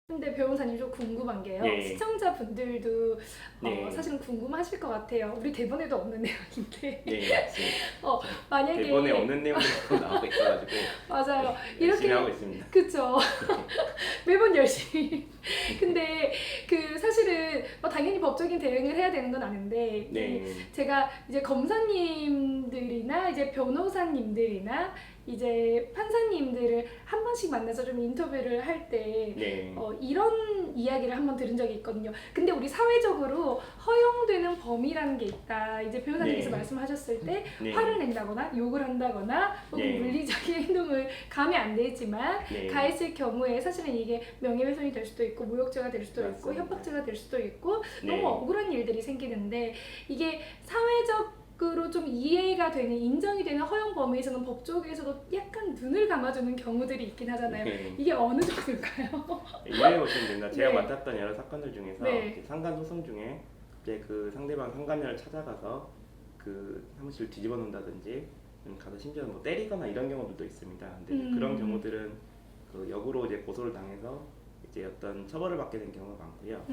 근데 변호사님 좀 궁금한 게요. 네, 시청자분들도 네, 사실은 궁금하실 것 같아요. 우리 대본에도 없는 내용인데 네, 맞습니다. 어, 대본에 만약에 없는 내용들이 또 나오고 있어가지고 맞아요. 열심히 하고 이렇게 있습니다. 그쵸. 매번 열심히. 근데 그 사실은 당연히 법적인 대응을 해야 되는 건 아는데 그 네, 제가 이제 검사님들이나 이제 변호사님들이나 이제 판사님들을 한 번씩 만나서 좀 인터뷰를 할 때 네, 이런 이야기를 한 번 들은 적이 있거든요. 근데 우리 사회적으로 허용되는 범위라는 게 있다. 이제 변호사님께서 네, 말씀하셨을 때 네, 화를 낸다거나 욕을 한다거나 혹은 네, 물리적인 행동을 감이 안 되지만 네, 가했을 경우에 사실은 이게 명예훼손이 될 수도 있고 모욕죄가 될 수도 있고 맞습니다. 협박죄가 될 수도 있고 너무 네, 억울한 일들이 생기는데 이게 사회적으로 좀 이해가 되는 인정이 되는 허용 범위에서는 법 쪽에서도 약간 눈을 감아주는 경우들이 있긴 하잖아요. 네. 이게 어느 정도일까요? 이해해 보시면 됩니다. 제가 네. 맡았던 여러 사건들 중에서 네. 상간 소송 중에 이제 그 상대방 상간녀를 찾아가서 그 사무실 뒤집어 놓는다든지 가서 심지어 뭐 때리거나 이런 경우들도 있습니다. 근데 이제 그런 경우들은 그 역으로 이제 고소를 당해서 이제 어떤 처벌을 받게 된 경우가 많고요.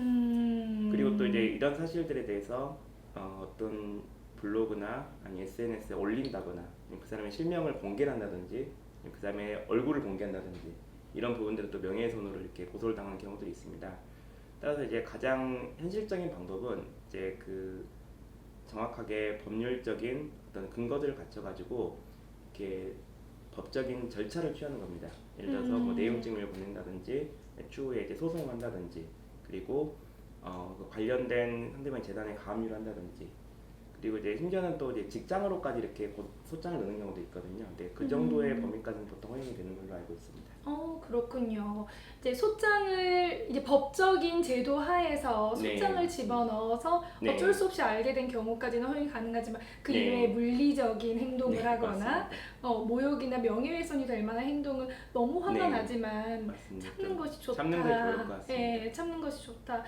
그리고 또 이제 이런 사실들에 대해서 어떤 블로그나 아니 SNS에 올린다거나 그 사람의 실명을 공개한다든지 그 사람의 얼굴을 공개한다든지 이런 부분들은 또 명예훼손으로 이렇게 고소를 당하는 경우들이 있습니다. 따라서 이제 가장 현실적인 방법은 이제 그 정확하게 법률적인 어떤 근거들을 갖춰가지고 이렇게 법적인 절차를 취하는 겁니다. 예를 들어서 뭐 내용 증명을 보낸다든지 추후에 이제 소송을 한다든지 그리고 그 관련된 상대방 재단에 가압류를 한다든지 그리고 이제 심지어는 또 이제 직장으로까지 이렇게 소장을 넣는 경우도 있거든요. 근데 그 정도의 범위까지는 보통 허용이 되는 걸로 알고 있습니다. 그렇군요. 이제 소장을 이제 법적인 제도 하에서 소장을 네, 집어넣어서 네, 어쩔 수 없이 알게 된 경우까지는 허용이 가능하지만 그 이외에 네, 물리적인 행동을 네, 하거나 맞습니다. 모욕이나 명예훼손이 될 만한 행동은 너무 화가 네, 나지만 맞습니다. 참는 것이 좋다. 참는 게 좋을 것 같습니다. 예, 참는 것이 좋다.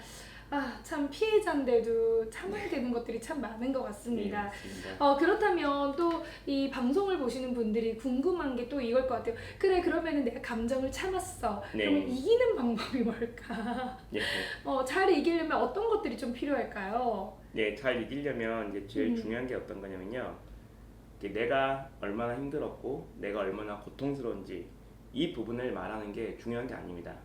참 피해자인데도 참아야 되는 것들이 참 많은 것 네, 같습니다. 맞습니다. 그렇다면 또 이 방송을 보시는 분들이 궁금한 게 또 이걸 것 같아요. 그래, 그러면은 내가 감정을 참았어. 그러면 네, 이기는 방법이 뭘까? 네, 잘 이기려면 어떤 것들이 좀 필요할까요? 네, 잘 이기려면 이제 제일 음, 중요한 게 어떤 거냐면요. 이게 내가 얼마나 힘들었고 내가 얼마나 고통스러운지 이 부분을 말하는 게 중요한 게 아닙니다.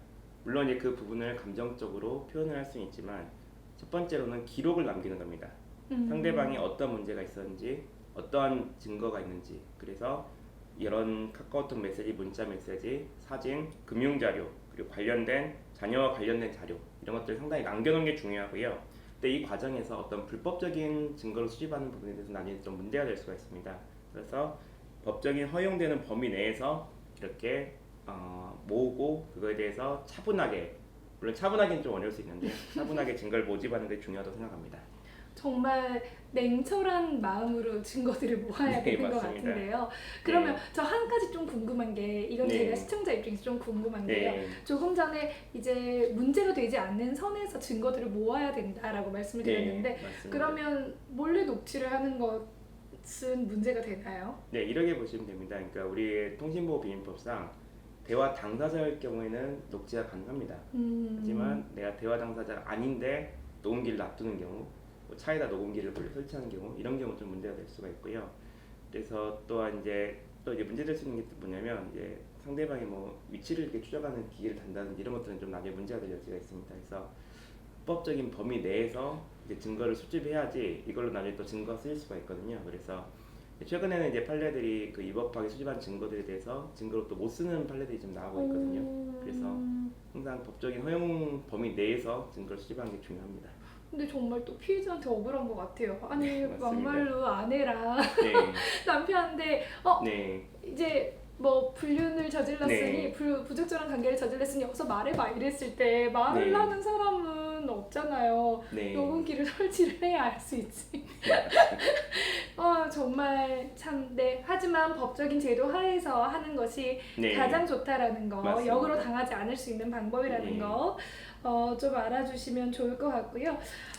물론 이제 그 부분을 감정적으로 표현을 할 수는 있지만 첫 번째로는 기록을 남기는 겁니다. 상대방이 음, 어떤 문제가 있었는지 어떠한 증거가 있는지 그래서 이런 카카오톡 메시지, 문자 메시지, 사진, 금융 자료 그리고 관련된 자녀와 관련된 자료 이런 것들 상당히 남겨놓은 게 중요하고요. 근데 이 과정에서 어떤 불법적인 증거를 수집하는 부분에 대해서 나중에 좀 문제가 될 수가 있습니다. 그래서 법적인 허용되는 범위 내에서 이렇게 모으고 그거에 대해서 차분하게 물론 차분하기는 좀 어려울 수 있는데 차분하게 증거를 모집하는 게 중요하다고 생각합니다. 정말 냉철한 마음으로 증거들을 모아야 네, 되는 것 맞습니다. 같은데요. 그러면 네, 저 한 가지 좀 궁금한 게 이건 제가 네, 시청자 입장에서 좀 궁금한 게요. 네, 조금 전에 이제 문제가 되지 않는 선에서 증거들을 모아야 된다라고 말씀을 네, 드렸는데 맞습니다. 그러면 몰래 녹취를 하는 것은 문제가 되나요? 네, 이렇게 보시면 됩니다. 그러니까 우리 통신보호비밀법상 대화 당사자일 경우에는 녹취가 가능합니다. 하지만 내가 대화 당사자가 아닌데 녹음기를 놔두는 경우, 뭐 차에다 녹음기를 설치하는 경우, 이런 경우 좀 문제가 될 수가 있고요. 그래서 또한 이제 또 이제 문제될 수 있는 게 뭐냐면 이제 상대방의 뭐 위치를 이렇게 추적하는 기기를 단다든지 이런 것들은 좀 나중에 문제가 될 여지가 있습니다. 그래서 법적인 범위 내에서 이제 증거를 수집해야지 이걸로 나중에 또 증거가 쓰일 수가 있거든요. 그래서 최근에는 이제 판례들이 그 위법하게 수집한 증거들에 대해서 증거로 또 못 쓰는 판례들이 좀 나오고 있거든요. 그래서 항상 법적인 허용 범위 내에서 증거를 수집하는 게 중요합니다. 근데 정말 또 피해자한테 억울한 것 같아요. 아니, 네, 맞습니다. 막말로 아내랑 네, 남편한테 네, 이제 뭐 불륜을 저질렀으니 네, 부적절한 관계를 저질렀으니 어서 말해봐 이랬을 때 말을 네, 하는 사람은 없잖아요. 네, 녹음기를 설치를 해야 알 수 있지. 정말 참, 네. 하지만 법적인 제도 하에서 하는 것이 네, 가장 좋다라는 거, 맞습니다. 역으로 당하지 않을 수 있는 방법이라는 네, 거, 좀 알아주시면 좋을 것 같고요.